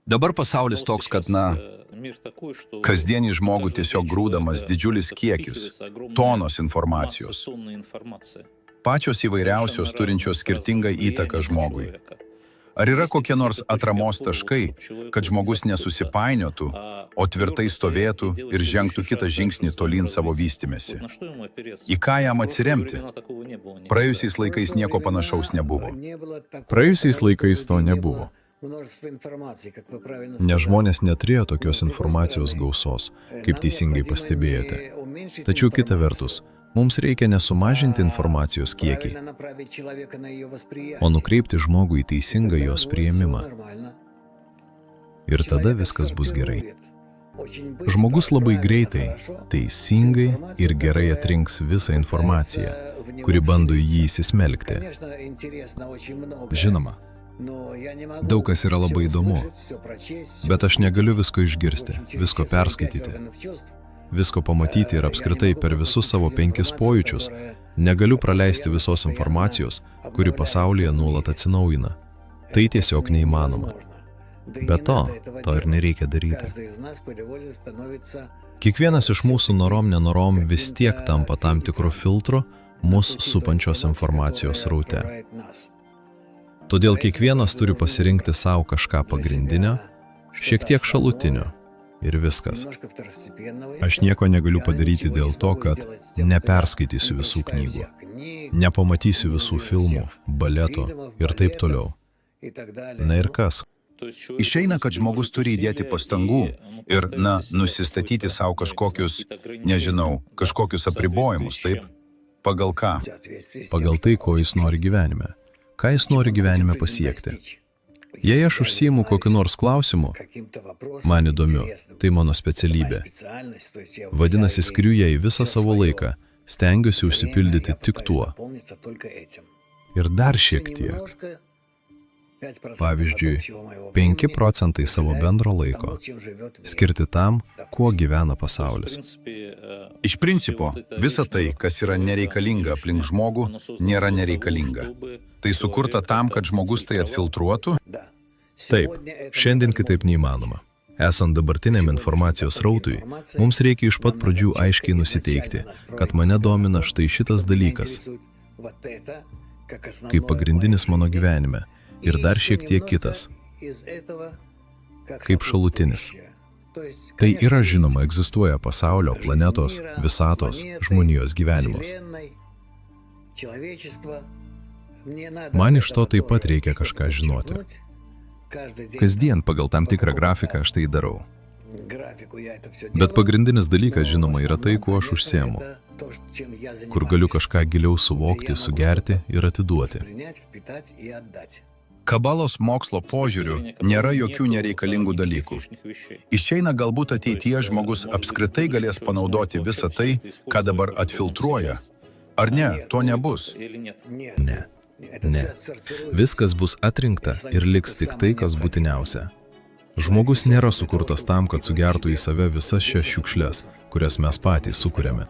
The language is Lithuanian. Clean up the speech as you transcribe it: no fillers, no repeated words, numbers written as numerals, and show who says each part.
Speaker 1: Dabar pasaulis toks, kad, kasdienį žmogų tiesiog grūdamas didžiulis kiekis, tonos informacijos. Pačios įvairiausios turinčios skirtingą įtaką žmogui. Ar yra kokie nors atramos taškai, kad žmogus nesusipainiotų, o tvirtai stovėtų ir žengtų kitą žingsnį tolyn savo vystymėsi? Į ką jam atsiremti? Praėjusiais laikais nieko panašaus nebuvo.
Speaker 2: Praėjusiais laikais to nebuvo. Nes žmonės neturėjo tokios informacijos gausos, kaip teisingai pastebėjote. Tačiau kita vertus, mums reikia nesumažinti informacijos kiekį, o nukreipti žmogų į teisingą jos priėmimą. Ir tada viskas bus gerai. Žmogus labai greitai, teisingai ir gerai atrinks visą informaciją, kuri bando į jį įsismelkti. Žinoma, daug kas yra labai įdomu, bet aš negaliu visko išgirsti, visko perskaityti, visko pamatyti ir apskritai per visus savo 5 pojūčius negaliu praleisti visos informacijos, kuri pasaulyje nuolat atsinaujina. Tai tiesiog neįmanoma. Be to ir nereikia daryti. Kiekvienas iš mūsų norom nenorom vis tiek tampa tam tikru filtru mus supančios informacijos sraute. Todėl kiekvienas turi pasirinkti savo kažką pagrindinio, šiek tiek šalutinio ir viskas. Aš nieko negaliu padaryti dėl to, kad neperskaitysiu visų knygų, nepamatysiu visų filmų, baleto ir taip toliau. Na ir kas?
Speaker 1: Išeina, kad žmogus turi įdėti pastangų ir, nusistatyti savo kažkokius, kažkokius apribojimus, taip? Pagal ką?
Speaker 2: Pagal tai, ko jis nori gyvenime. Ką jis nori gyvenime pasiekti. Jei aš užsiimu kokiu nors klausimu, man įdomiu, tai mano specialybė. Vadinasi, skiriu jai visą savo laiką, stengiuosi užsipildyti tik tuo. Ir dar šiek tiek. Pavyzdžiui, 5 procentai savo bendro laiko skirti tam, kuo gyvena pasaulis.
Speaker 1: Iš principo, visa tai, kas yra nereikalinga aplink žmogų, nėra nereikalinga. Tai sukurta tam, kad žmogus tai atfiltruotų?
Speaker 2: Taip, šiandien kitaip neįmanoma. Esant dabartiniam informacijos rautui, mums reikia iš pat pradžių aiškiai nusiteikti, kad mane domina štai šitas dalykas, kaip pagrindinis mano gyvenime, ir dar šiek tiek kitas, kaip šalutinis. Tai yra žinoma, egzistuoja pasaulio, planetos, visatos, žmonijos gyvenimas. Man iš to taip pat reikia kažką žinoti. Kasdien pagal tam tikrą grafiką aš tai darau. Bet pagrindinis dalykas, žinoma, yra tai, kuo aš užsiemu, kur galiu kažką giliau suvokti, sugerti ir atiduoti.
Speaker 1: Kabalos mokslo požiūriu nėra jokių nereikalingų dalykų. Išeina, galbūt ateityje žmogus apskritai galės panaudoti visą tai, ką dabar atfiltruoja. Ar ne, to nebus?
Speaker 2: Ne. Viskas bus atrinkta ir liks tik tai, kas būtiniausia. Žmogus nėra sukurtas tam, kad sugertų į save visas šias šiukšles, kurias mes patys sukuriame.